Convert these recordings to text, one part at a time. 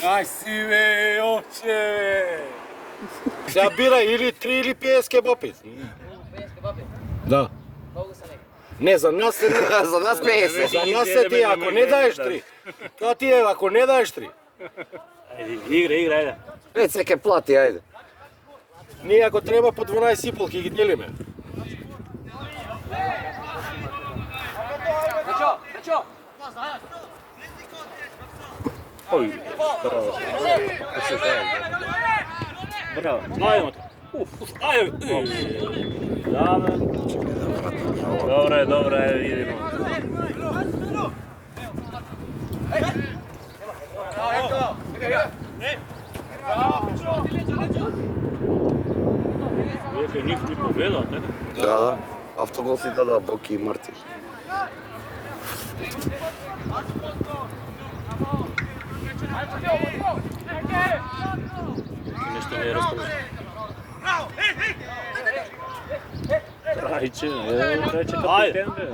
Ај си бе, оче бе. Сега бира или 3 или 50 кебапи. 50 кебапи? Да. Колку са нека? Не, за нас е... За нас 50. За нас е ти, ако не даеш 3. Тоа ти е, ако не даеш 3. Ајде, игра, ајде. Реце ке плати, ајде. Ние ако треба по 12,5 ќе ги делиме. Речо! Ој, браво. Браво, ајде мото. Ајде. Добре, идемо. Вие никој не победа, така? Да. Автогол си дада Боки и Марти. Нешто не е расположено. Трајче, капитен бе.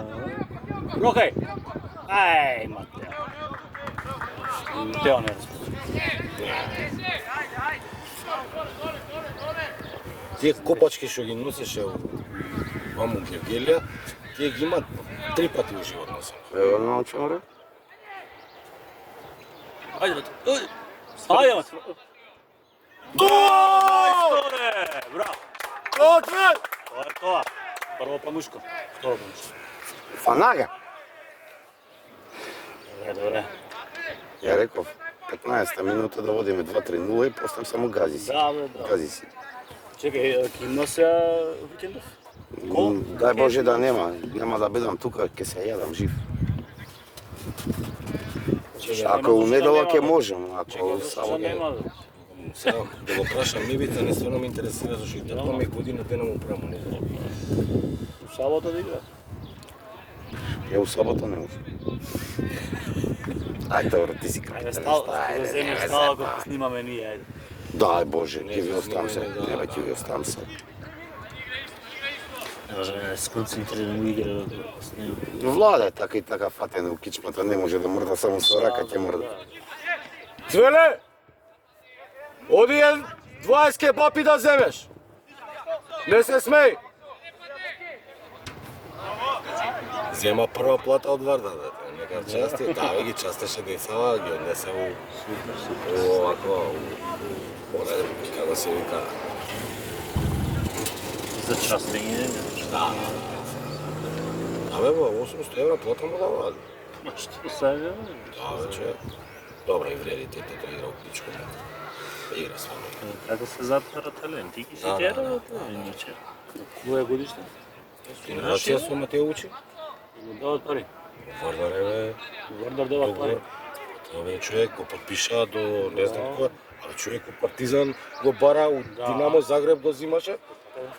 Рокај! Ај, Матео. Тео не е расположено. Тие копачки што ги носеше ваму Гевгелија, тие ги имат 3 пати во живот носам. Ево, научам, ре. Ајде, Матео. Ајде, Матео. Дојсторе! Браво! Оче! Тоа е тоа. Прво па мушко, второ па мушко. Фанага. Добре. Ја реков, 15-та минута да водиме 2-3-0 и после само гази си. Да, бе, да. Гази си. Чекај, ќе има сега викендов? Дај Боже да нема да бидам тука, ќе се јадам жив. Ако у недела ќе можам, ако само нема. Сега да го прашам Мивица, не стварно ме интересира зашто и татко ми година дена му прамо не знам. Сабота да игра. Ја у сабота не може. Ајде, добро, ти си Ајде, капитан. да земеш стала кога снимаме ние, ајде. Дај Боже, ќе ви оставам се. Не бе, ќе ви оставам се. Може да се концентрирам у игра да снимам. Влада е така и така фатен у кичмата, не може да мрда само со рака, ќе мрда. Цвеле! Оди 20 кебапи да земеш! Не се смеј! Зема прва плата од Вардар, нека части, таа ги частеше децава, ги однесе у овако, како се вика. За частење. Да. Абе, 800 евра плата му даваат. Што сега? Да, вече. Добра и вреди, тетето игра у пичко. Игра свама. Како се затвара талент? Ти ги си тера, ниче. Која годишна? Генерација со Матео учи. Дават пари. Вардар е, Вардар дават пари. Тоа човек го подпиша до не знам кој, а човек у Партизан го бара, у Динамо Загреб го зимаше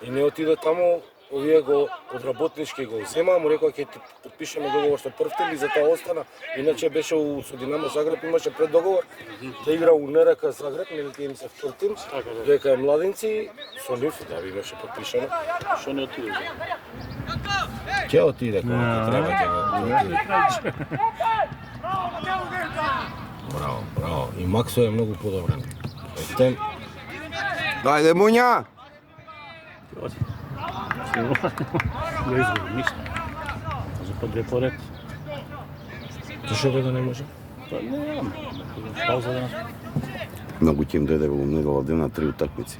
и не отиде таму, овие го подработнички го зема, му рекоа ќе ти подпишеме договор со првтел и затоа остана. Иначе беше со Динамо Загреб, имаше преддоговор да игра у НРК Загреб, нели им се втор тим, дека е младинци, со нив да би беше подпишано. Што не отиде? Ќе отиде кога треба ќе го отиде. Браво, браво. И Максо е многу подобрен. Тем. Дајде, Муња! Не изгуби ништо. Може по две поред. Зашо бе да не може? Па не, пауза да. Многу ќе им дојде во недела дена 3 утакмици.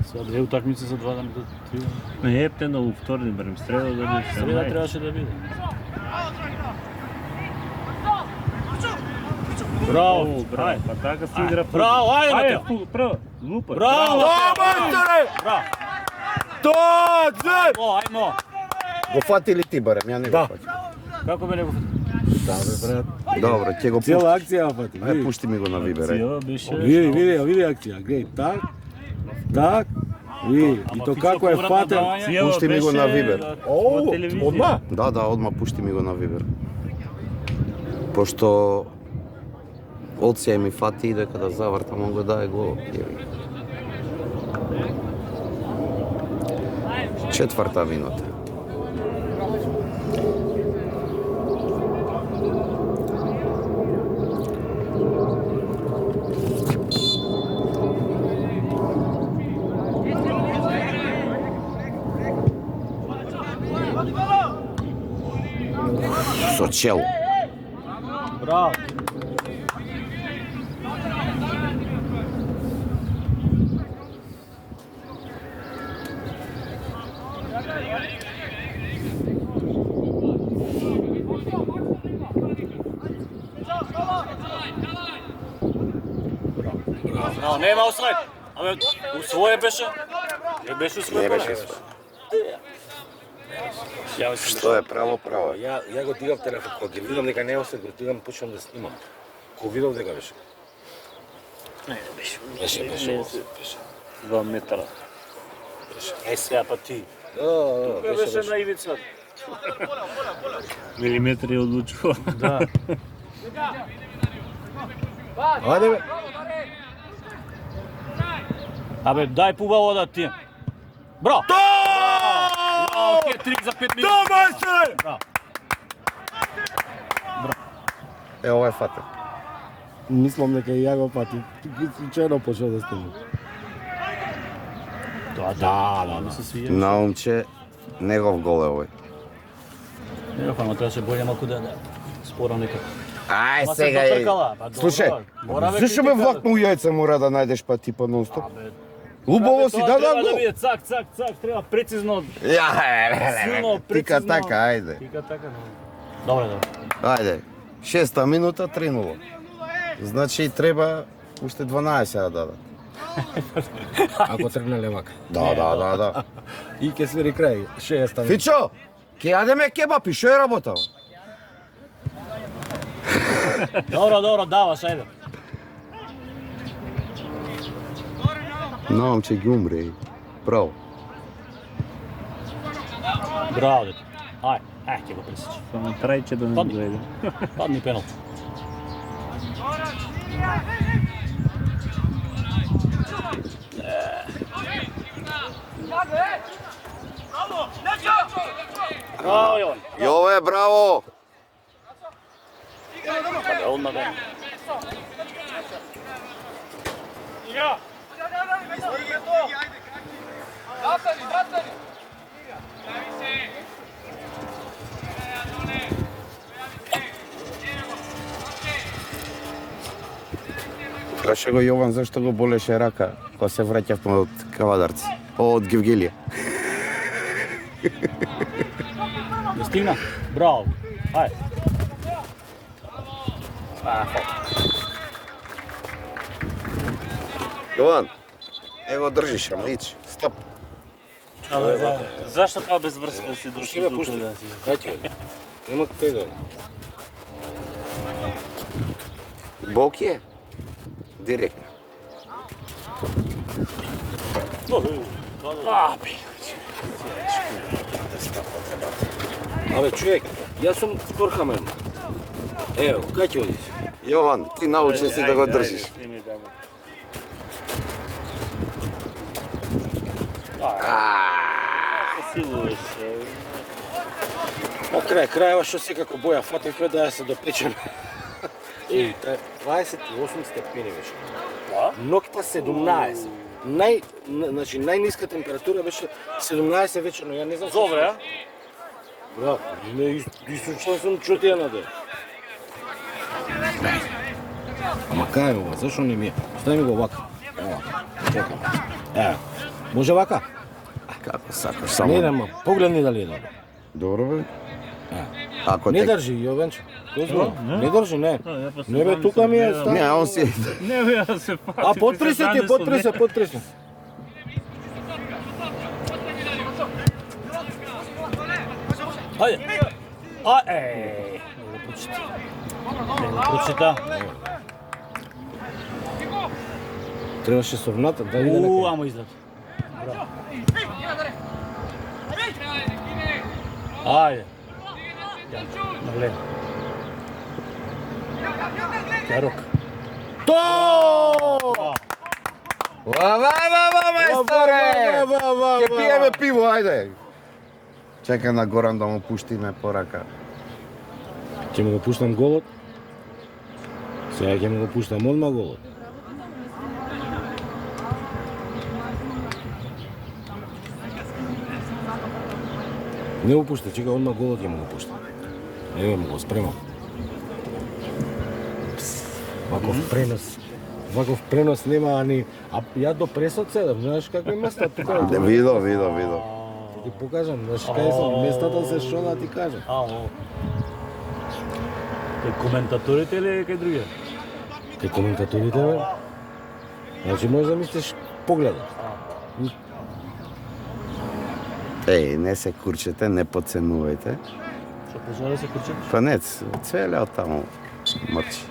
Сега две утакмици за 2 дена до 3. Не, ептен у вторник барем среда да среда требаше да биде. Браво, браво, па така се игра. Браво, ајде, браво. Лупа. Браво, мајсторе! Браво. Тоа, Ајмо. Го фати ли ти барем? Ја не го фати. Како бе не го фати? Да, бе, брат. Добро, ќе го пушти. Цела акција фати. Ај, пушти ми го на Вибер, ај. Цела беше. Види акција. Гледај, так, види. И то како е фатен. Пушти ми го на Вибер. Одма? Да, одма пушти ми го на Вибер. Пошто Олција ми фати и дека да завртам, он го даде гол. Четврта минута. Со чел. Браво. Браво, нема офсайд. Абе, усвоен беше? Не беше усвоен? Не беше свој. Што е право? Ја го дигам телефон, кога ги видам дека не е осет, го дигам, почнам да снимам. Кога видам дека беше. Не, беше. Беше. 2 метра. Е, сега па ти. Да, Беше на ивица. Милиметри одлучува. Да. Ајде бе. Абе, дај побаво да ти. Браво! Браво! Хет-трик за 5 минути. Да, мајсторе! Браво. Ова е фатен. Мислам дека и ја го пати. Случајно почнав да снимам. Да, ми се свија. Наумче, негов гол е овој. Не, ама требаше болje малку да спора некако. Ај Ма се сега е. дотркала, па добро. Слушај, Мора бе зашо ме критика. влакно у јајца мора да најдеш па типа нон-стоп? Абе, Убаво си, да, Треба да гол. биде цак, цак, цак, треба прецизно, силно, Тика прецизно. така, ајде. Тика така, но. Добре. Ајде. 6-та минута 3-0. Значи треба уште 12 да дадат. Ако тргнале вака. Да. И ке свири крај, 6 Фичо, ке јадеме кебап и шо е работа? Добро, даваш, ајде. Наумче ги умре. Право. Браво, дете. Ајде, ќе го пресечи. Само трајче да не Падни. дојде. Падни пенал. Браво, Јован. Јове, браво! Абе, одма бе. Праша го Јован зашто го болеше рака кога се враќавме од Кавадарци. Од Гевгелија. Не стигна? Браво. Ајде. Јован, ево држиш, ама ич. Стоп. Зашто така без врска си Ще дошли ме до пушти. тога? Кај ти е? Нема кај да. Бок е. Директно. Абе, човек, јас сум спорхамен. Ево, кај ќе одиш? Јован, ти научи си да го држиш. Силуваш. На крајава што секако боја фатев да ја се допечем. И 28 степени беше. Да? Ноќта 17. Значи најниска температура беше 17 вечерно, ја не знам. Зобре, а? Брат, не исучен сум чутија на ден. Ама кај ова, зашо не ми е? Стави ми го вака. Ево, чекам. Ево, може вака? Како сакаш, Не, само. нема, погледни дали е добро. Добро бе. Е. Ако Не те... држи, Јовенче. Дозво, не држи, не. ја па се Не бе, знам, тука ми е гледам. ста. Не, он си... Не бе, ја се пати. А потресе ти, потресе. Ајде. Не го прочита. Не го прочита. Требаше совната да иде некој. Амо излет. Браво. Ајде. Нагледа. Керок. То! мајсторе! Ке пиеме Ке пиво, ајде. Чекам на Горан да му пуштиме порака. Ќе му го пуштам голот. Сега ќе му го пуштам одма голот. Не го пушта, чека, одма голот ќе му го пушта. Еве му го спремам. Ваков пренос нема ни... А ја до пресот седам, знаеш какви места тука? Видо. Ти покажам, знаеш кај се местата се што да ти кажам. Кај коментаторите или кај другите? Кај коментаторите, бе? Значи можеш да мислиш погледот. Еј, не се курчете, не подценувајте. Што почна да се курчеш? Па не, целиот таму мрчи.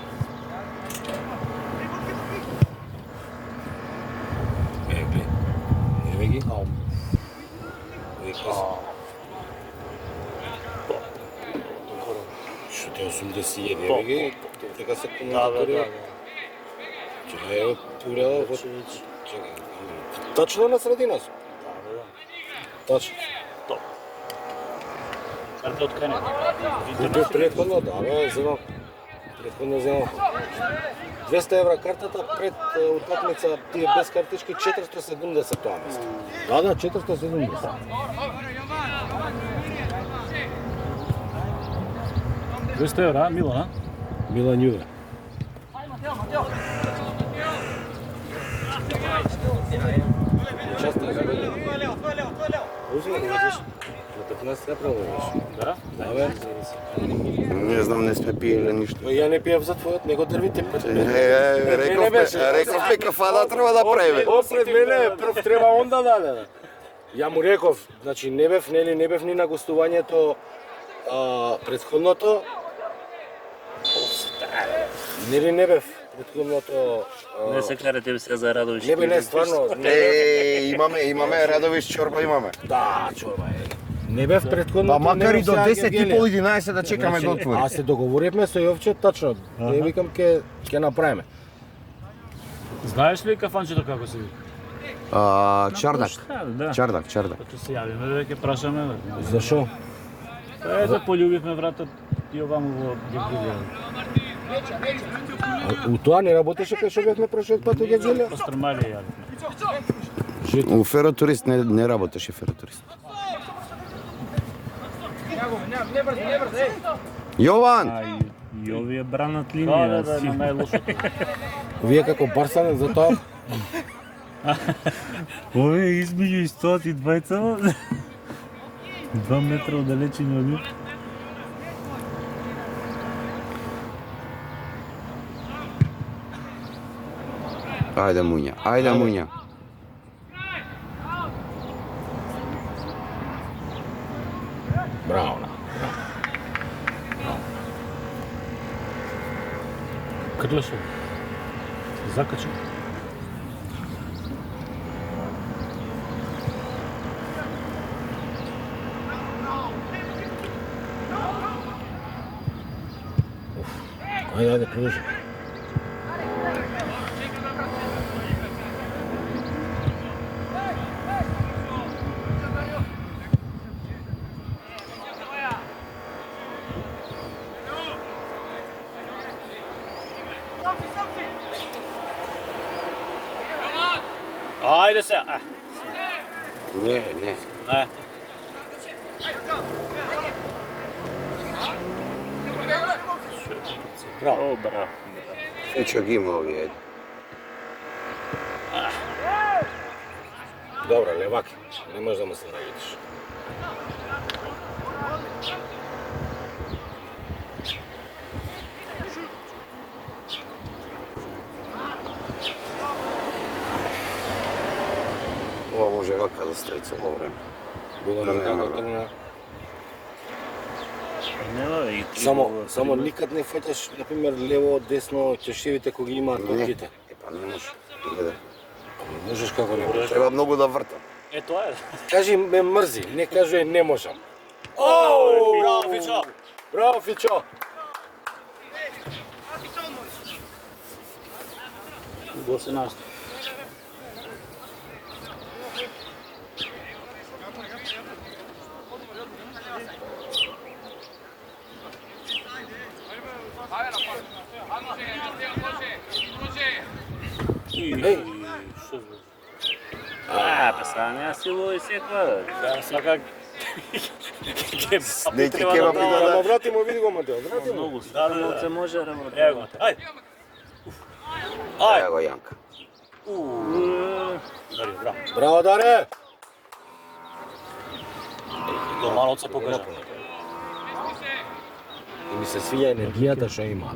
Еве ги. Што те 81, еве ги. Дека се коментатори. Чекај, еве погледав во... Чекај. Тачно на средина су. Тачно. Карта од кај Купив претходно, да, бе, земам. Претходно земам. 200 евра картата, пред утакмица тие без картички 470 тоа место. Да, 470. €200, Милан, а? Милан Јуве. Часто е забелено. Узми, видиш? На 15 април видиш. Да? Да, бе. Не знам, не сме пиеле ништо. Ја не пиев за твојот, него дрвите пред мене. Рековме кафана треба да правиме. Пред мене, прв треба он да даде. Ја му реков, значи не бев ни на гостувањето претходното. Не бев претходното. Не се карате се за Радовиш. Не, стварно. Имаме Радовиш чорба имаме. Да, чорба е. Не бев претходното. Па макар и до не бев 10 и пол 11 да чекаме да отвори. А се договоривме со Јовче тачно. Не викам ќе направиме. Знаеш ли кафанчето како се вика? Чардак. Да. Чардак. Ќе се јавиме, да ќе прашаме. Зашо? Ето полюбивме вратот и оваму во Гевгелија. У тоа не работеше кај што бевме прошлиот пат у Гевгелија? Пастрмалија јавиме. У Феротурист не работеше Феротурист. Јован! И овие бранат Да, линија. на најлошото. Вие како Барсанен за тоа? Овие измеѓу и 120 2 метра оддалечени од нив. Ајде Муња. Браво. Крдлеше. Закачи. Ајде, продолжи. Ајде се. Не. Браво, браво. Ечо ги има овие. Добро, леваки. Не можеш да му се навидиш. Ова може вака да стои цело време. Било Да, некако нема, тргна. Нема и Само никад не фаќаш, например, лево, десно, чешевите кои ги имаат топките. Па не може. Гледа. Можеш како не можеш. Треба многу да вртам. Е тоа е. Кажи ме мрзи, не кажи не можам. Браво, Фичо. Браво, Фичо! Гол се насто. Еј, Па са не сило и секва. Да, сака Неќе кебаб и да Ама врати му, види го Матео, врати му. Многу старо се може работа. Ево го, ајде. Ево Јанка. Даре, браво. Браво, Даре! До малоца покажа. И ми се свиѓа енергијата што има.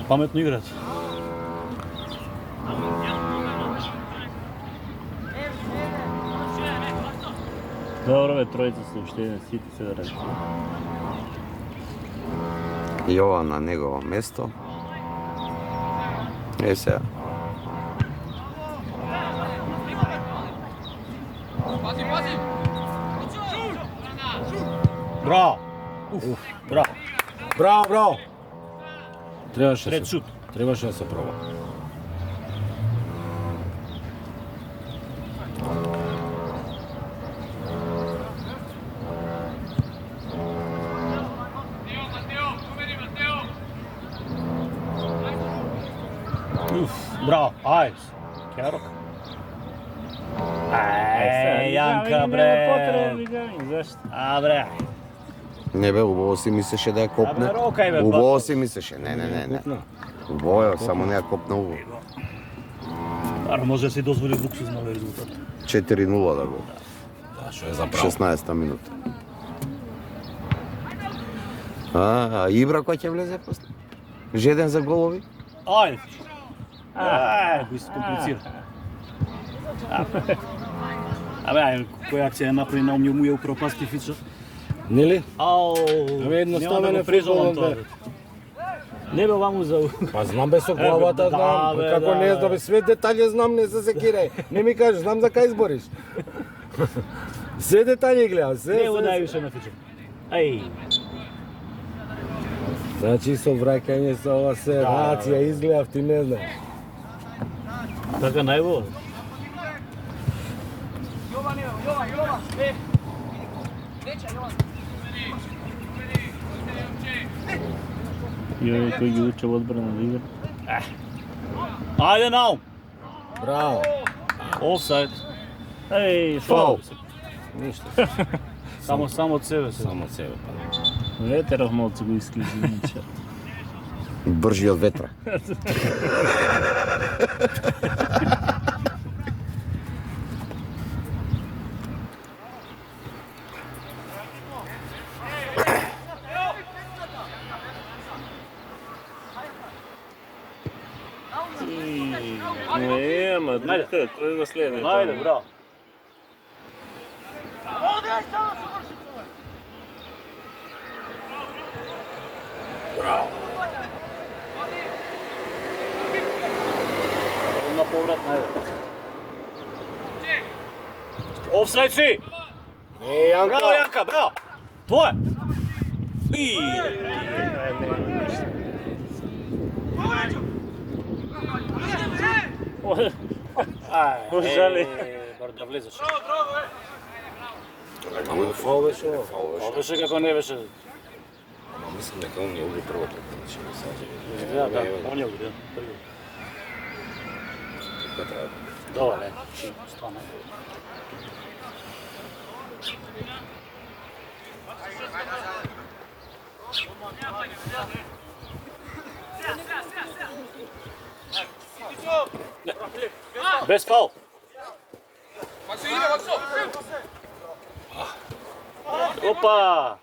Паметно играат. Добро бе, тројца се уштеден, сите се да рече. Јован на негово место. Сега. Браво. Браво. Браво, браво! Требаше Ред се, шут. требаше да се проба. Браво. Ајде. Керок. Јанка бре. Зашто? А бре. Не бе, убаво си мислеше да ја копне. Абе, рокај, бе, Убаво бато. си мислеше, не. Убаво е, само не ја копна убаво. Ар може да се дозволи луксузно резултат. 4-0 да го. Да, што е за право. 16-та минута. Ибра кој ќе влезе после? Жеден за голови? Ајде. Ајде, се комплицира. Абе, која акција направи на умју му ја упропасти Фичо. Нели? Ау, Абе, едноставен нема да е го прежалам фудбалот, тоа. Не бе ваму за... Па знам бе со главата, да, знам. бе, Како да, не бе. знам, бе, све детаљи знам, не се секирај. Не ми кажеш, знам за кај збориш. Се детаљи гледам, се. Не го највише на Фичо. Ај, Значи со враќање со ова се нација изгледав, ти не знаеш. така најбо. Јој кој ги уче во одбрана да игра. Ајде наум. Браво. Офсайд. Еј, Фаул. Ништо. Само од себе се. Само од себе. па. Ветеров малце го исклизи, иначе. Бржи од ветра. Нема, дека, кој го следи? Ајде, браво. На поврат, најде. Офсайд си! Јанка. Браво, Јанка, браво! Тоа е! И... Ожали. Бар да влезеш. Ама фаул беше ова. Ова беше како не беше. Ама мислам дека он ја уби првото. Значи, не саѓа. Да, он ја уби, први. Така треба. Добро, не. Стана. Без фаул. Опа!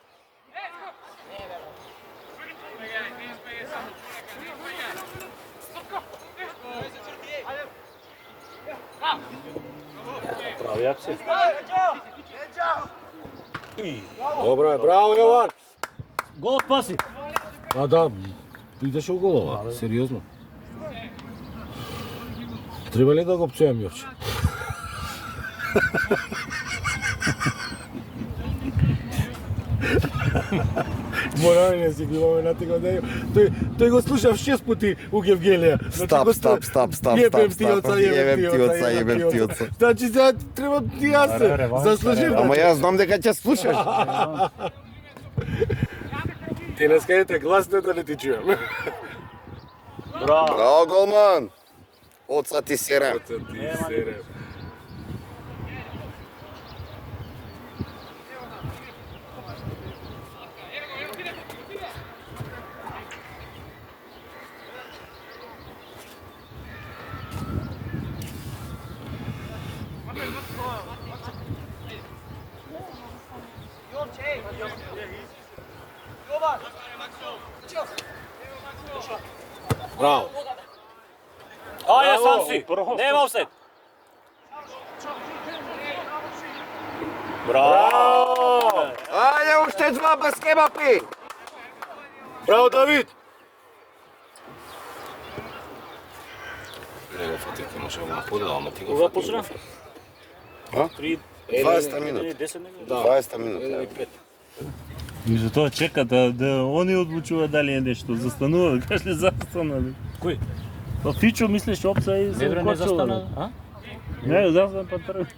Прави акција. Добро е, браво Јован. Гол од паси. А да, идеше у голова, сериозно. Треба ли да го пцујам Јовче? Мораме не си го имаме на тиго деју. Тој го слушав 6 пати у Гевгелија. Стап. Јебем ти оца, Јебем ти оца. Значи сега треба ти јас се заслужив. Ама јас знам дека ќе слушаш. Ти не скајте гласно да не ти чујам. Браво. Браво, голман. Оца ти сере. Браво. Ајде сам си. Нема офсайд. Браво. Ајде, уште два баскетбапи! Браво, Давид! Не го фатив, може да го подела, ама ти го Кога фатив. почна? А? 20 минути. 10 минути. Да. 20 минути. 1:05. И затоа чекат да они одлучуваат дали е нешто. Застанува, да кажеш ли застанали. Кој? Па Фичо мислиш опца и се Не застана, а? Не, застана па трг.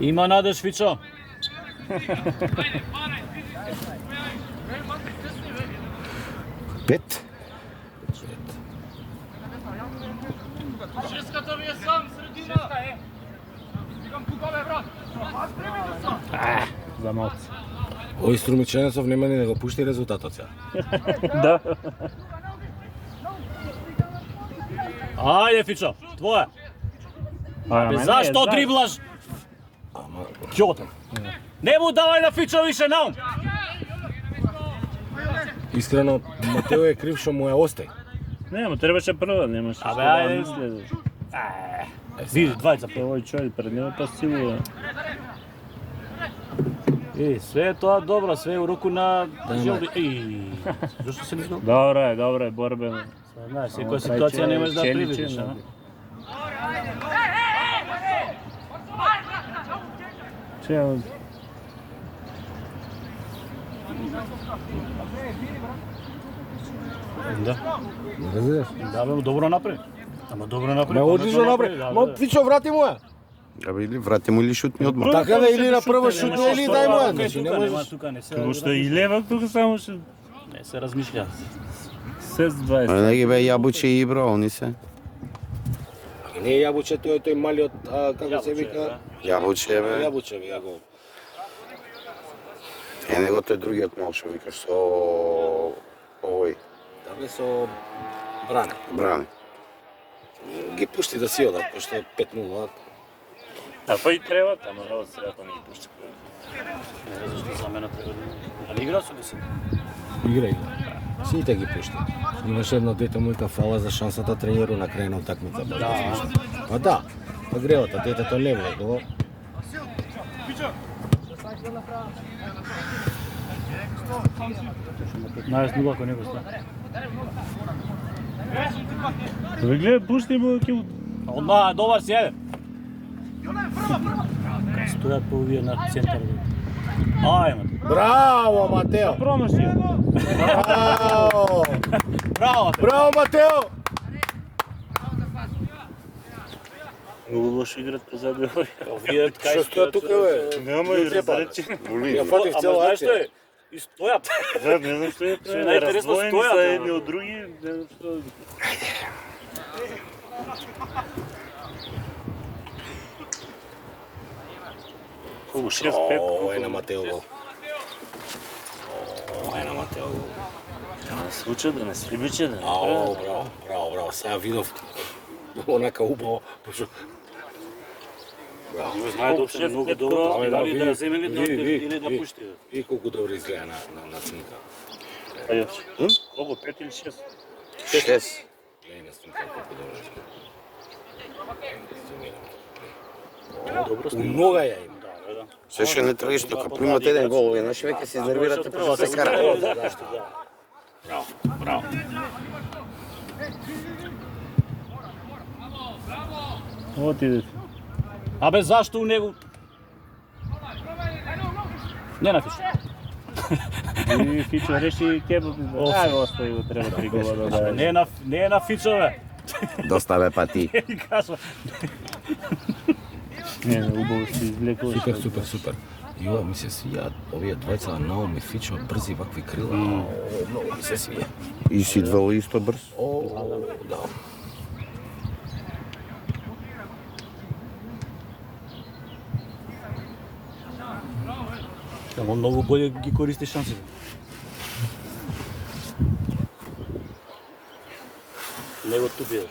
Има надеж Фичо. Пет. За малце. Овој Струмичанецов нема ни да го пушти резултатот сега. Да. Ајде Фичо, твоја. Бе, зашто дриблаш? Ама, Ќотам. Не му давај на Фичо више наум. искрено, Матео е крив што му ја остај. Не, ама требаше прва, немаше Абе, што да ајде. мисле. Види, двајца. Овој човек пред него па силува. Све е тоа добро, све е у руку на Желби. Зошто се не изгол? Добро е, борбено. Знаеш, секоја ситуација не можеш да Челичен, привидиш, а? Че, Да. Разбираш? Да, бе, добро направи. Ама добро направи. Ме одлично направи. Ма Фичо врати му ја. Абе, или врати му или шутни одмор. Така да или на прво шутно или дај му ја. Тука, Значи не нема можеш. тука, не се. како што и левак тука само што Не се размишља. се с 20. А не ги бе јабуче и Ибро, они се. Не е јабуче, тој малиот, како се вика? Јабуче бе. Јабуче, ја го. Е, него тој другиот мал што викаш со овој Да бе со Бране. Бране. Ги пушти да си одат, пошто е 5:0. А па и треба, ама од средата не ги пушти. Не знам зашто за мене треба да. Али игра со се? Игра. Сите ги пушти. Имаше едно дете му вика фала за шансата тренеру на крај на утакмица. Па да. Па гревата, детето не влегло. Најас нула кој него ста. Ве гледа, пушти му ќе Одма, добар си, еде. Стојат по овие на центар. Ајде, Браво, Матео! промаши. Браво! браво, те. Браво, Матео! Многу лошо играт позади овој. Овие кај Што стоја тука, бе? Нема и разрече. Ја фатив Ама цела знаеш што акција. е? И стојат. Да, не знам што е Што е најинтересно, раздвоени стојат, са бе. едни од други, не знам што. Колку 6-5. Ово е на Матео гол. Ово е на Матео гол. Да не случа, да не слибиче, да не Ао, браво, браво, браво. Сега видов онака убаво, пошто браво. Знаат опште многу добро, Аме, да, дали види, да земе види, види, или да види. пушти. И колку добро изгледа на снимка. Ајде. Колку 5 или 6? 6. Гледај на снимка колку добро изгледа. Добро У нога ја има. Се што не тргаш тука, примат еден гол, веднаш веќе се изнервирате па се кара. Браво, браво. Отидете. Абе зашто у него? Не на фиш. И Фичо реши кебаб. Ај го остави го, треба 3 гола да даде. Не е на фичове. Доста бе пати. И кажа. Не, убаво се извлекува. Супер, супер, супер. И ова ми се свија, овие двајца Наум и Фичо, брзи вакви крила. Многу ми се свија. И си двало исто брз. Да. Само многу боле ги користи шансите. него ту биде.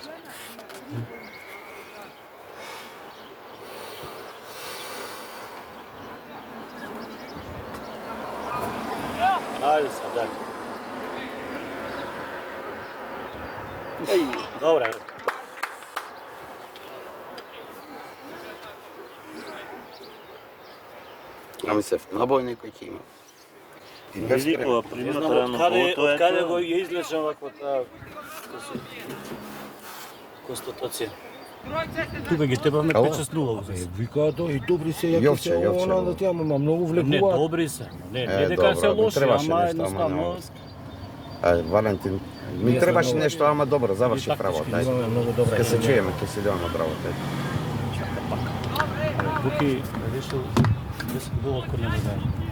Ајде сега, дај. Добре. Ами се набој некој ќе има. Види кога примата рано Од каде го ја излечам ваква таа констатација? Тука ги тебаме 5-6-0. Вика да и добри се јаки се Јовче, она да тя ма многу Не, влекува. добри се. Не дека добро, се ми лоши, требаше ама нешто, ама едноставно. Ај, Валентин, ми требаше нешто, ама добро, заврши право. Ај, Имаме многу добра. ке се чуеме, ке се идеме браво. Буки решил 10 гол од корнер да.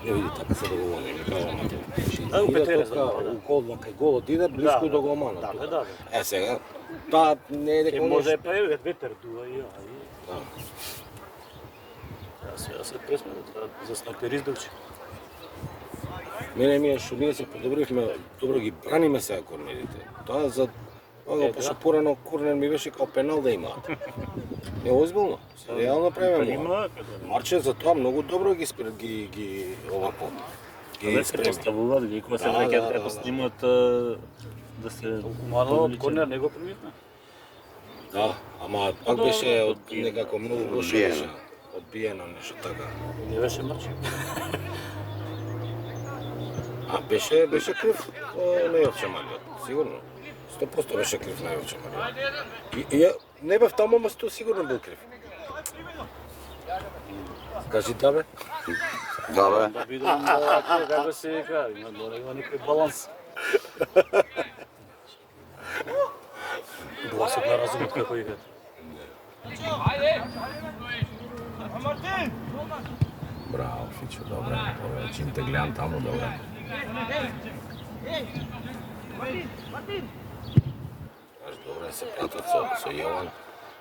Ја види така се договорени, кажа Матеј. Да, у Петрес, Иде тока, уколва кај голот иде блиску до голмана. Да, да. Е сега, таа не е дека Е, може па е ветер дува и Да. Ја се пресме за снайпер издавче. Мене ми е што ние се подобривме, добро ги браниме сега корнерите. Тоа за ова пошто порано корнер ми беше као пенал да имаат. Е озбилно. Реално правиме. Има, Марче за тоа многу добро ги овако. да се поставуваат, ги кога се Да, враќаат да, како да. снимат да се Мало од корнер не го примитна. Да, ама пак беше од некако многу лошо Одбиено. беше. Одбиено нешто така. Не беше марч. А беше крив на Јовче Малиот, сигурно. 100% беше крив на Јовче Малиот. И не бев таму, ама сто сигурно бил крив. Кажи да бе. Да, бе. Да видам како се вика, има некој баланс. Гласот на разумот како играат. Браво, Фичо, добре. Добре, чим те гледам таму, добре. Знаеш, добре се пратат со Јован.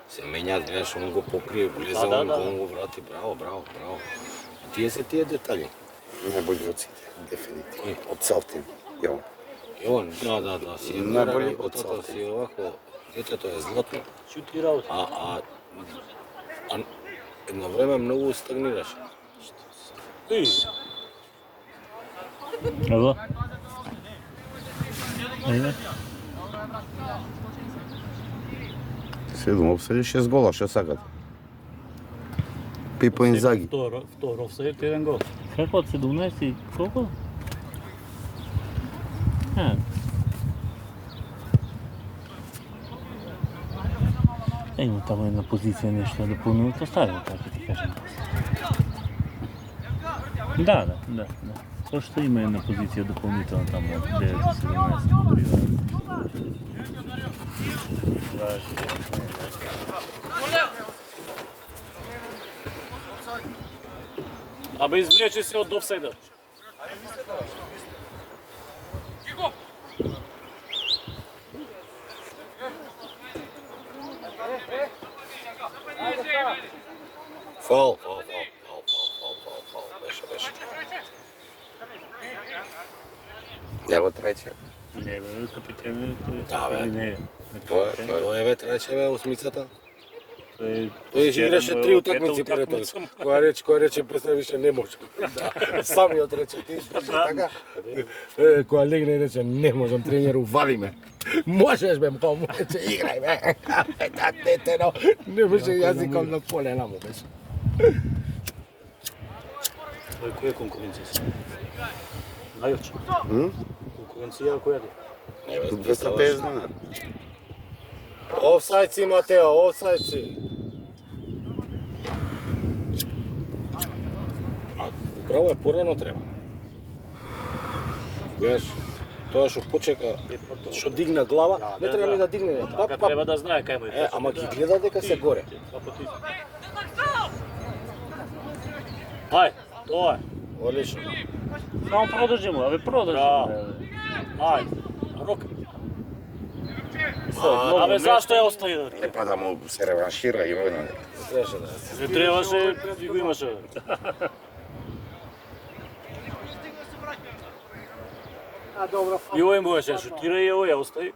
Се менјат, гледаш, он го покрие, влезе, Да, он да. го врати. Браво, браво, браво. Тие се тие детали. Најбољи од сите, дефинитивно. Од Салтин, јо. Јован, да, си е Најбољи од од Салтин. си овако, детето е златно. Чути работа. А едно време многу стагнираше. И Ево. Ајде. 7 обседи, 6 гола, што сакат? Пипо Инзаги. втор офсайд, еден гол. Како од 17 и колку? Има таму една позиција нешто да понудат, остави така ти кажам. Да. Тоа што има една позиција дополнителна таму од 9 до 17 Абе извлече се од офсайдот. Фал. Беше. Ево треќе. Не, бе, капитен, Да, бе. не. Тоа е трече бе осмицата. Тој Тој играше 3 утакмици пред тоа. Која рече после више не може. Да. Самиот рече ти така. Која легне и рече не можам, тренеру вади ме. Можеш бе, па може играј бе. Так дете, но не беше јазиком на полена му беше. Кој е конкуренција се? Најоче. Конкуренција која е? Не бе, 250 дена. Офсайд си, Матео, офсайд си. Управо е порано треба. Гледаш, тоа што почека, што дигна глава, не треба ни да дигне. Така треба да знае кај му е. Ама ги гледа дека се горе. Ај, тоа е. Одлично. Само продолжи му, абе продолжи. Ај, рок. Абе зашто ја остави да? Е, па да му се реваншира и војна. Требаше да. Не требаше, и го имаше. И овој можеше шутира и овој ја остави.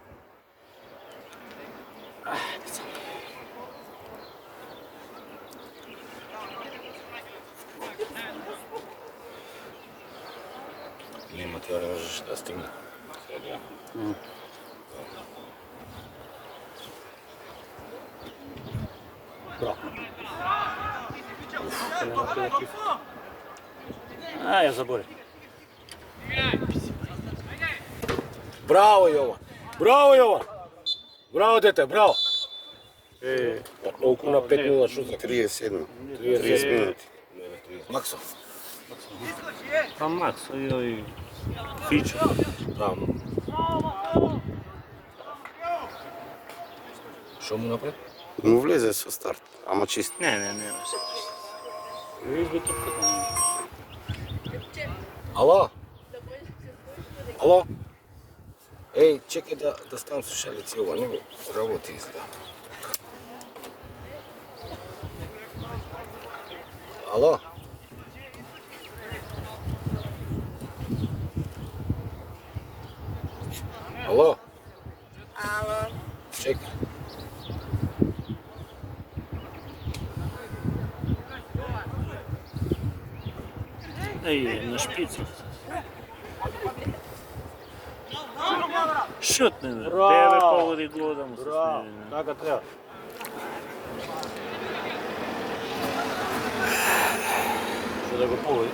Нема тоа не можеш да стигне. Ја забори. Браво Јован! Браво Јован! Браво дете, браво! Колку на 5-0 шут за 37. 30 30 минути. Максо. Па Макс, и Фичо. Да. Што му напред? Му влезе со старт, ама чист. Не. Ало? Ало? Еј, чекај да ставам слушалици, ова не ми работи изгледа. Ало? Ало? Ало. Чекај. На шпица. Шутне, бе. Тебе погоди гол да му се смени. Така треба. Што да го погоди?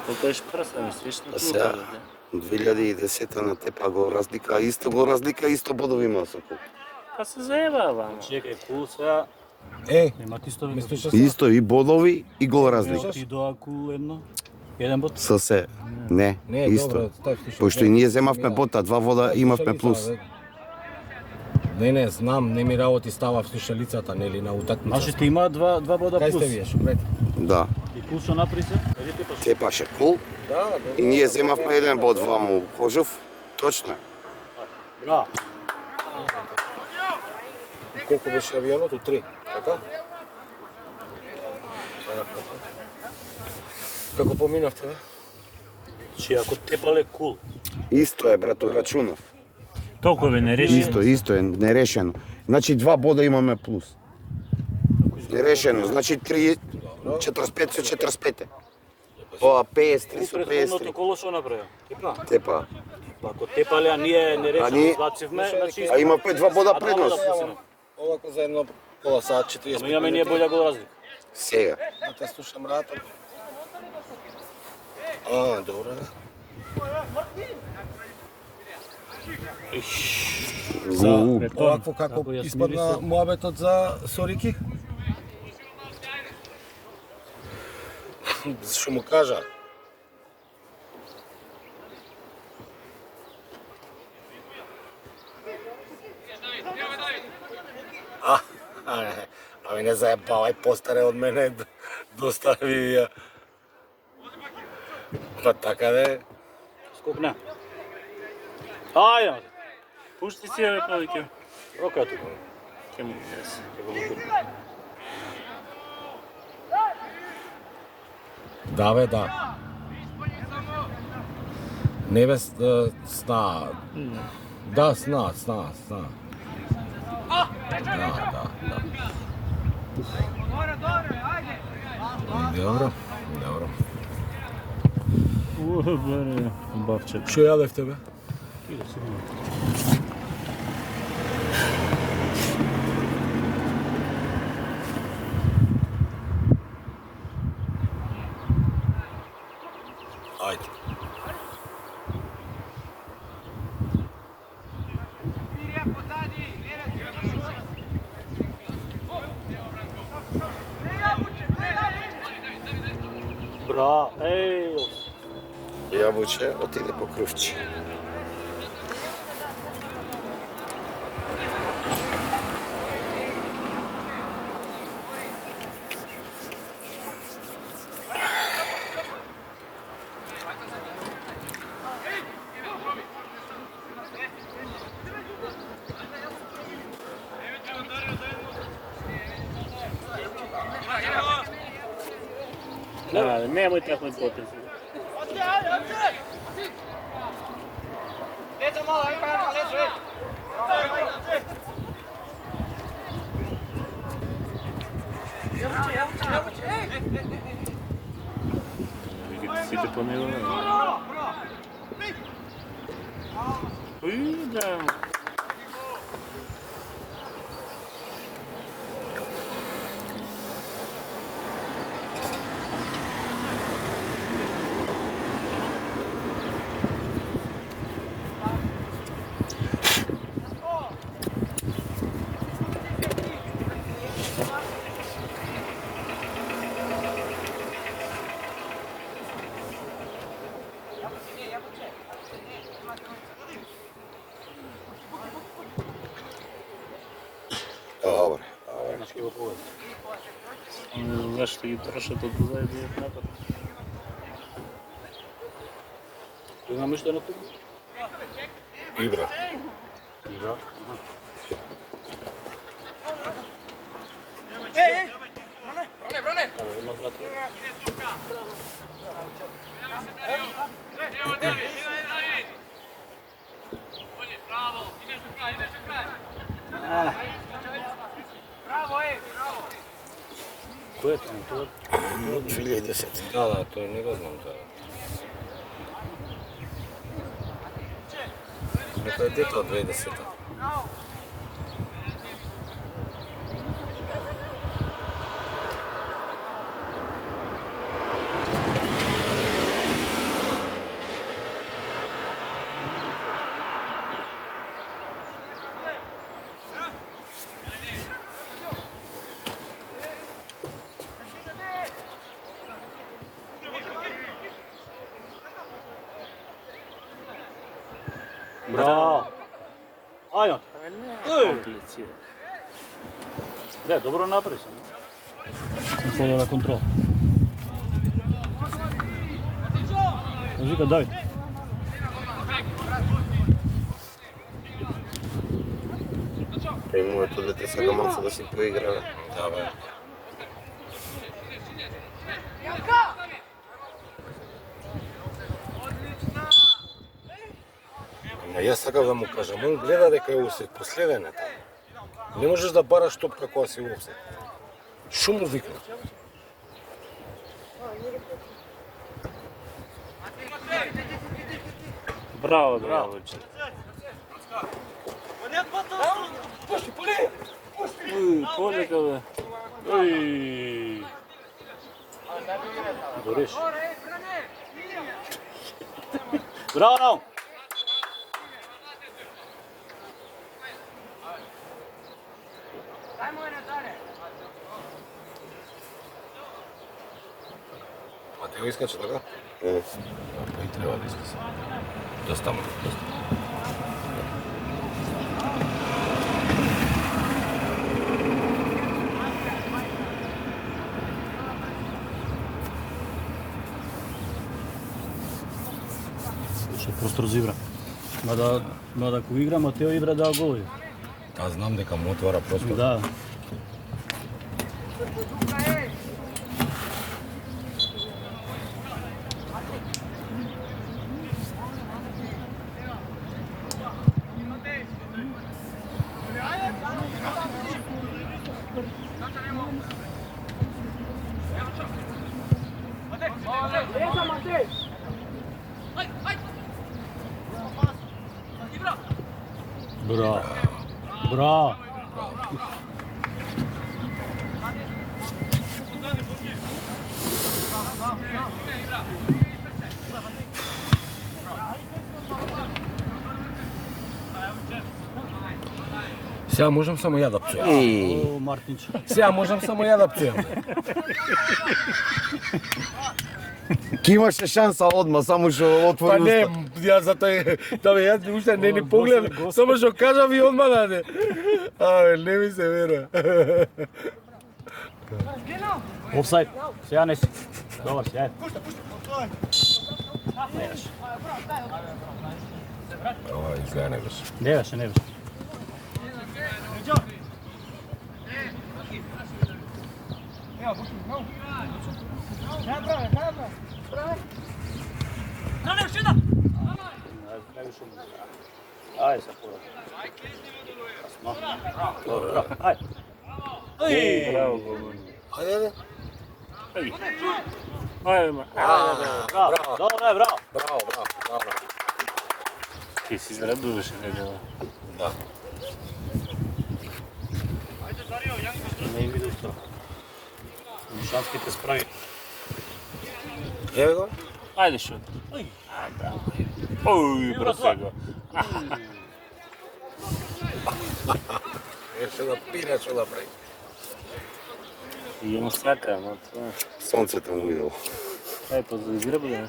Колко еш прса, ми свишна А сега, 2010 на тепа го разлика, исто бодови има Сокол. Па се заеба, вама. Чекај, кул сега. Еј, Нема ти сто ми слушаш? Исто и бодови и гол разлика. Ти доа кул едно. Еден бот. Со се. Не, Не, исто. добро, став слушаш. Пошто и ние земавме бота, 2 вода имавме плюс. Не, знам, не ми работи става в слушалицата, нели, на утакмица. Нашите има два бода Кај плюс. сте вие, шупред? Да. И кул што напри се? Каде ти паш? Тепаше кул Да, и ние земавме еден бод ваму Кожов. Точно. Браво. Колку беше авионот? 3, така? Како поминавте, бе? Че ако тепале кул. Исто е, брато, рачунав. Толку бе не реши. Исто е, нерешено. Значи 2 бода имаме плюс. Нерешено, значи 3, 45 со 45. Ова 53 со Претходното 53. коло што направи? Тепна. Тепа. Ако тепале, а ние не А решено ние- избацивме, значи... А има 2 бода А, предност. два бода Овако за едно пола сат, 45 Ама имаме ние болја гол разлика. Сега. Да те слушам рата. А, добро, да. Овакво како Како ја испадна смириса. муабетот за Сорики? Што му кажа? Ами не заебавај, постаре од мене, достави ја. Па така де. Скокна. Ајде, Пушти си ја, бе, повеќе. рока тука. Ке му дес. Да бе, да. Не бе, сна. Да, сна. Да. Добро. Баре, бавче. Што јадевте, бе? Ајде. Браво. Еј, Јабуче отиде по крувче. Да, немој такви потези. Сите по него. Да. Добре. Знаеш, ще ги трошат от позади да идат напад. Имаме што на тук? Игра. Игра. Кој е таму? Тоа? 2010. Да, тој не го знам тоа. Нека е дето од 2010-та. Браво! Ајо! Комплицира. Да, добро направи се. Хода на контрол. Вика Давид. И моето дете сега малце да си поиграе. Да, бе. Ама јас сакав да му кажам, он гледа дека е усет, последен е таму. Не можеш да бараш топка кога си усет. Шо му викна? Браво, браво. Полека, бе. Уй. Дориш. Браво! Матео искаче така? Па и треба да искаче. Доста му. Ще простор за игра. Мада ако игра, Матео игра да голови. Аз знам дека му отвара простор. Да. Браво. Браво. Сега можам само ја да пцујам. О, Мартинч. Сега можам само ја да пцујам. Ки имаше шанса одма, само што Па отвори не, уста. ја затоа да бе јас уште не ни погледам, само што кажав и одма даде. Абе, не ми се верува. Офсайд. Сега не си. Добар, сега е. Не беше. Ова изгледа не беше. Не беше, не беше. Ајде се пора. Добро, ајде. Браво, голман. Ајде. Ајде, ма. Браво, добро, браво. Браво. Ти си зарадуваше недела. Да. Не им видиш тоа. Шанските справи. Еве го. Ајде шут. Ој, брасего. Еше да пире што да прави. И едно сака, ама тоа. Сонцето му видело. Ај, па за игра буде.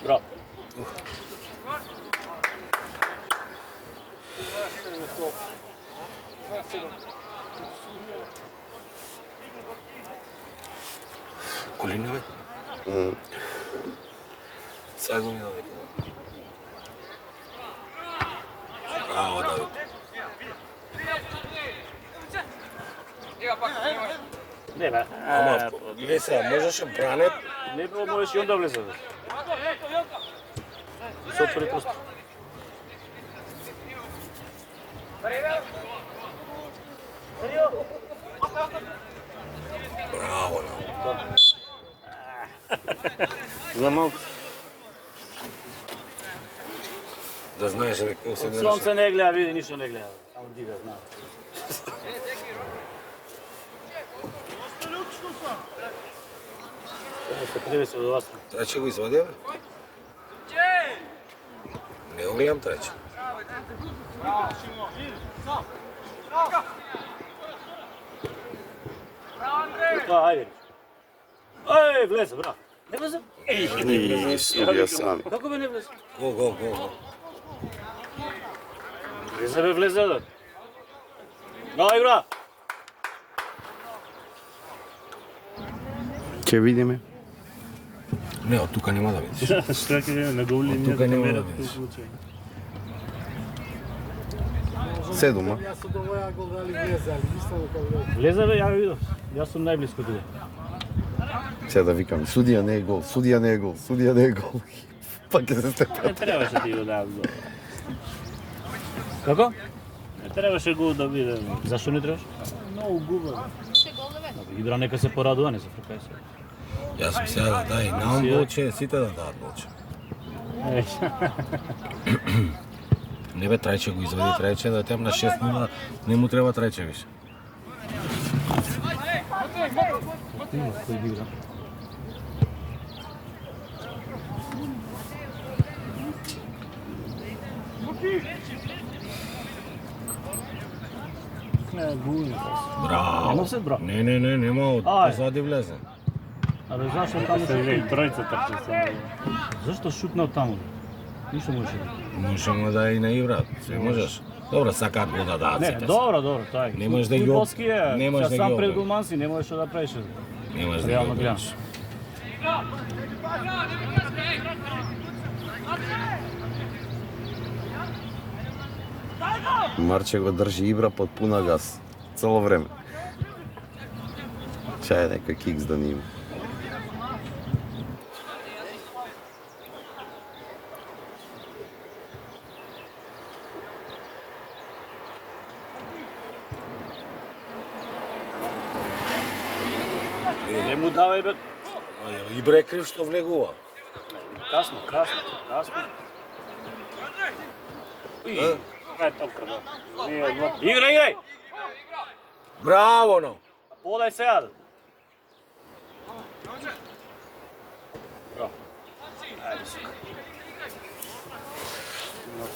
Браво. Колина бе. Сега го видам дека. Браво, Давид. Не, бе. Ама, гледай сега, можеше бране. Не било, можеш и он да влезе. Се отвори просто. Браво, За малку. да знаеш дека се гледаш. Сонце не гледа, види, ништо не гледа. Само дига, знам. Се превеси од вас. Трече го извади, бе? Не го гледам трече. Тоа, ајде. Ај, влезе, браво. Не влезе? И судија сами. Како бе не влезе? Го. Влезе бе, влезе, да. Браво, игра! Ќе видиме. Не, од тука нема да видиш. Што ќе на гол линија тука да нема камера да видиш. случај. 7, а? Јас од овоја гол дали влезе, али мислам дека влезе. Влезе бе, ја го видов. Јас сум најблиско тука. Сега да викам, судија не е гол, судија не е гол, судија не е гол. Па ќе се степа. Не требаше ти го дадам гол. Како? Не требаше гол да биде. Зашто не требаш? Многу губа. Игра нека се порадува, не се фркај се. Јас сум сега да дај нам голче, сите да дадат голче. Не бе, трајче го извади трајче, да тем на 6-0, не му треба трајче више. Кој ги игра? Не, гул. Браво. Нема се, браво. Не, нема, од Ај. позади влезе. Абе, зашто таму Се се веќе тројца трча само. Зашто шутна од таму? Ништо можеше. Можемо да и наиграат, све можеш. Добро, сакаат го да дадат Не, сите. добро, тоа е. Не можеш да ги Фудбалски е, не можеш да ги сам пред обидиш. голман си, не можеш што да правиш. Не можеш да Реално ги гледам. обидиш. Марче го држи Ибра под пуна газ. Цело време. Чај некој кикс да ни има. Не му давај бе. И брекрив што влегува. Касно. Ај топка, да. Не, едно. Играј! Браво, но. Подај сега. Браво. Ајде сука.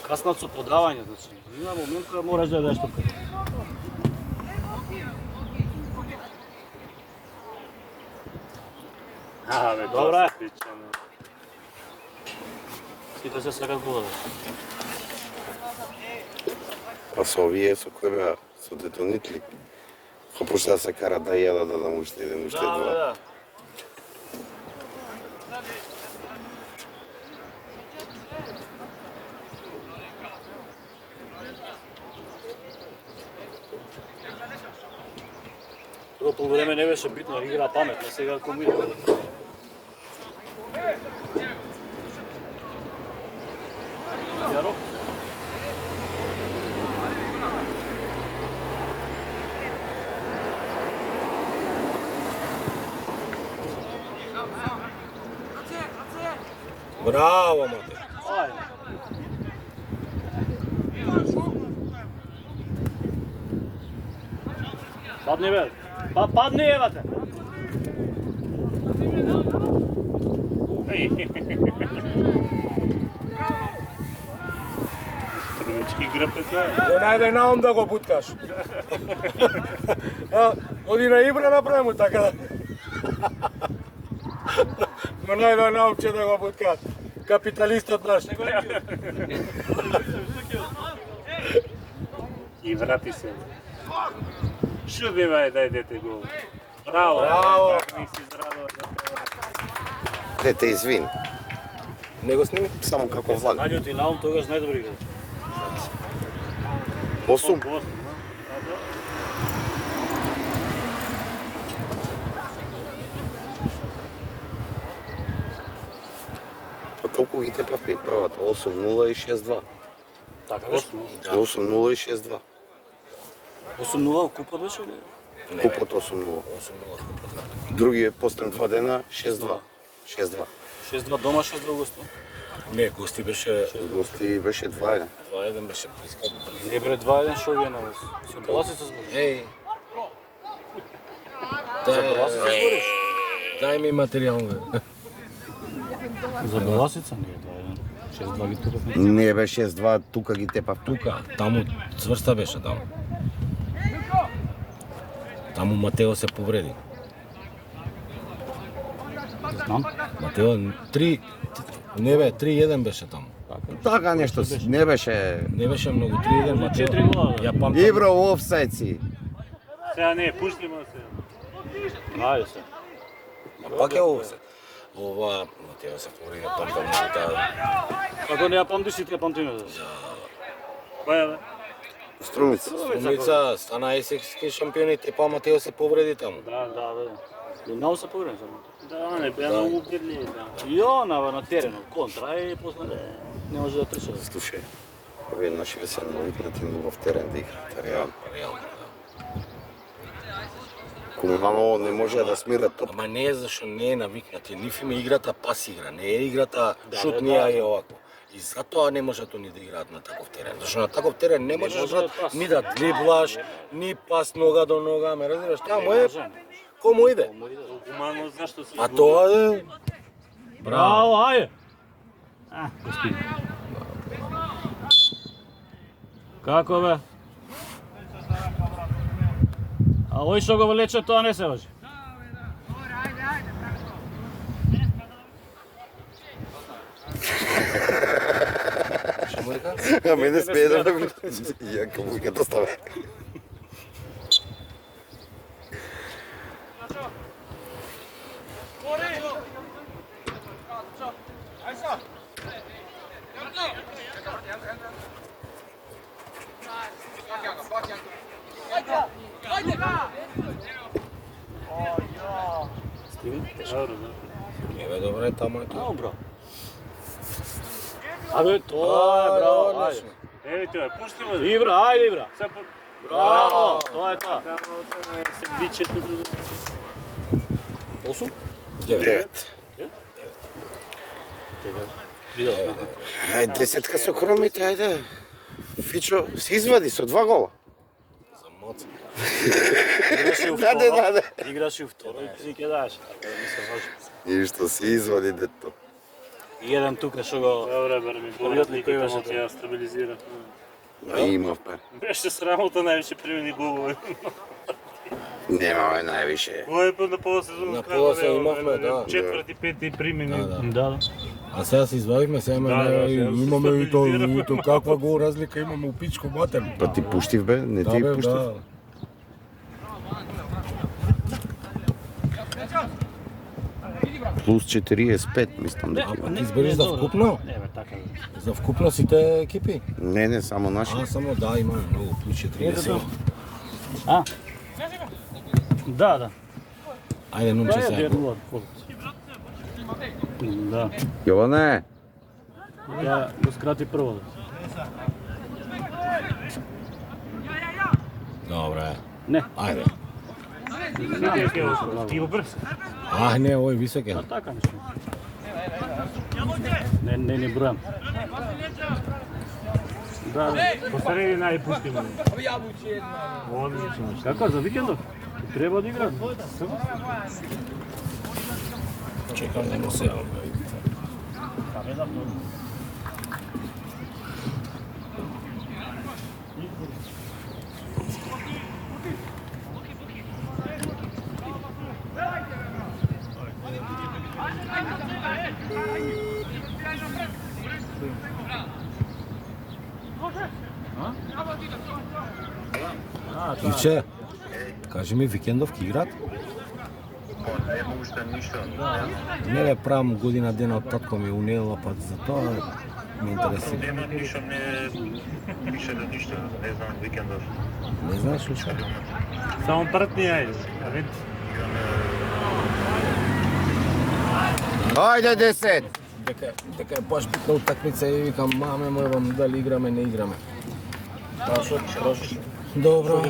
Каснат со подавање, значи. Има момент кога мораш да дадеш топка. Бе, Добра е. отлично. Сите се сакат гола. Па со овие, со кој беа? Со детонитли. Го почна да се кара да јадат, да му уште еден, уште два. Да. Прво полувреме не беше битно, игра паметно, сега комбинира. Јаро? Браво, мате. Ајде. Падни бе. Падни евате. Тргачки игра пека. Го најде наум да го буткаш. Оди на Ибра направи му така да. Го најде наум че да го буткаш. Капиталистот наш. И врати се. Шуби бе, дај дете гол. Браво. Браво. Как не си израдува. Дете, извини. Не го сними? Само како влаг. Најдето и наум тогаш најдобри играч. 8. Па толку ги тепав при правата. 8-0 и 6-2. Така беше. 8-0 и 6-2. 8-0 купа беше ли? Купот 8-0. Други после 2 дена 6-2. 6-2. 6-2 дома, 6-2 гости. Не, гости беше Гости беше 2-1. 2-1 беше прискап. Не бре 2-1 шо ви е на вас. Со Беласица збориш. Еј. Дај ми материјал, бе. За Беласица не е 2-1. 6-2 ги тупав. Не бе 6-2, тука ги тепав. Тука, таму цврста беше таму. Таму Матео се повреди. Знам. Матео 3 не бе 3-1 беше таму. Така нешто не беше. Не беше многу 3-1 Матео. 4 гола. Ја памтам. Ибра офсайд си. Сега не, пушти ма се. Ајде се. Пак е ова се. Ова Матео се повреди, памтам многу таа. Како не ја памтиш и ти ја памтим. Која бе? Струмица. Струмица стана есекски шампиони, тепа Матео се повреди таму. Да. И наум се погрем само. Да, не беа многу грли, да. И она на теренот, контра и после не може да трча. Слушај, веднаш ве се навикнати во терен да играте, реално. Реално. Комунално не може да смира топ. Ама не е зашто не е навикнати, ниф има играта пас игра, не е играта шутнија и овако. И затоа не можат они да играат на таков терен. Зашто на таков терен не можеш да ни да дриблаш, ни пас нога до нога, ме разбираш? Таму е кому иде. Гумано зашто се А тоа е Браво, ајде! Како бе? А овој што го влече, тоа не се може. Што му река? А мене смее да ме ја како ќе да ставе. Еве добре, таму е тоа. Ау, браво. Абе, тоа е, браво, ајде. Еве тоа, пушти ма. Ибра, ајде, Ибра. Се по... Браво, тоа е тоа. Се биче туку. 8? 9. Ај, десетка со кромите, ајде. Фичо се извади со 2 гола. За моц. Играше у Даде, второ. даде. Играше у второ и си ќе даш. Така да не се важи. И што се извади дето. И еден тука што го... Добре, бе, ми Првиот го ли кој беше ќе тоа? ја стабилизира. А имав пе. Беше срамота највише примени голови. Немаме највише. Кој е на пола сезон? На пола се имавме, да. Четврти, пети примени. Да. А сега се извадивме, сега Да, сега се имаме и тоа, стабилизираме. каква гол разлика имаме у пичко матерно. Па ти пуштив бе, не Да, ти бе, пуштив. да. Плюс 45, мислам дека има. Ти збереш за вкупно? Не, бе, така бе. За вкупно сите екипи? Не, само наши. А, само да, имаме многу, плюс 40 има. А? Да, да. Ајде, момче, Тоа е заедно. дерлот. Да. Јоване, Ја го скрати прво. Добре. Не. Ајде. Ти го брз. Не, овој висок е. Така нешто. Не бројам. Да, Посреди најпуштимо. Одлично. како за викендов? Треба да игра. Чекам да му се јавам. Ивче, кажи ми, викендов ки играт? Нема уште ништо. Не бе, правам година дена од татко ми унела, па за тоа ме интересира. Нема ништо, не пише да ништо. Не знам викендов. Не знаеш ли што? Само пртни ајде. ајде 10. Дека е баш битна утакмица и викам, маме мојам, дали играме, не играме. Добро.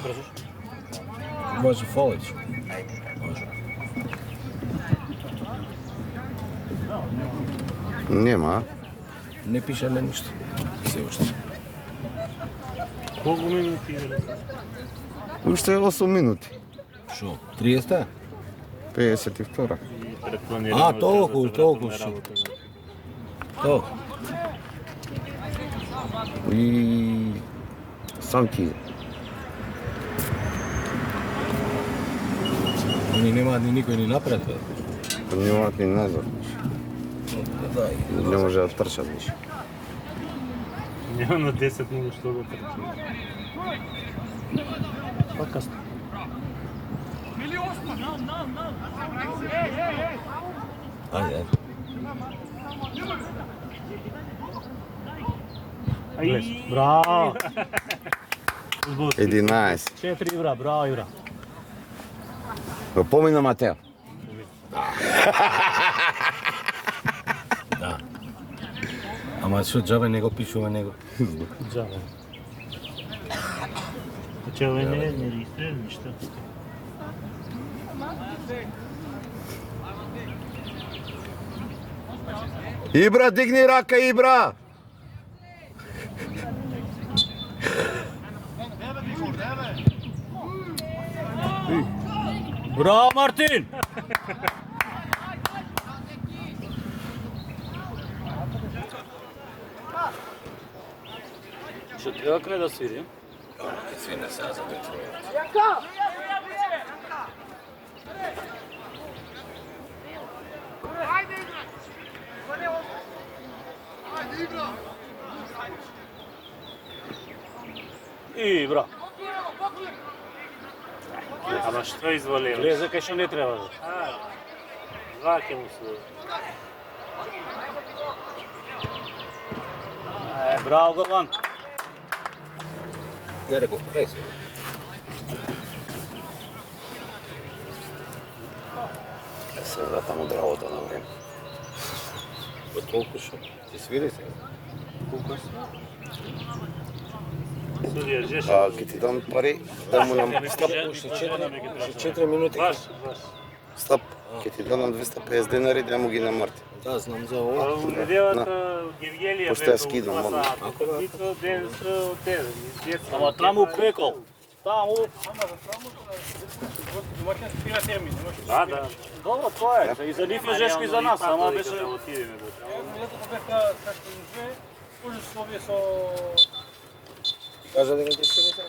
Може фолич. Нема. Не пишеле ништо. Се уште. Колку минути игра? Уште 8 минути. Шо? 30? 52. Толку шо. То. И сам ти. Они немаат ни никој ни напред, бе. Немаат ни назад. Дај. Не може да трчат више. Нема на 10 минути што да трчи. Подкаст. Ајде. Браво. 11. 4 игра, браво игра. Го помина Матео. Да. Ама што џабе не го пишува него. Джаве. Че овој не регистрира ништо. Ибра, дигни рака, Ибра! Браво Мартин. Што треба крај да свири? Свине сега за 5 минути. И браво. Ама што изволил? Влезе кај што не треба. Два ќе му се. Браво Горван. Не реков, преси. Се вратам од работа на време. Па толку шо? Ти свири се. Судија Жеш. Ке ти дам пари, да му нам стап, Уште 4 минути. Баш. стап, ке ти дам 250 денари да му ги на Марти. Да, знам за ова. У неделата Гевгелија Пошто ја скидам, мама. Бито ден со тебе. Ама таму прекол. Таму. Да, да. Добро, тоа е. И за нив е жешко и за нас, ама беше... Да отидеме до таму. Кажа дека ќе се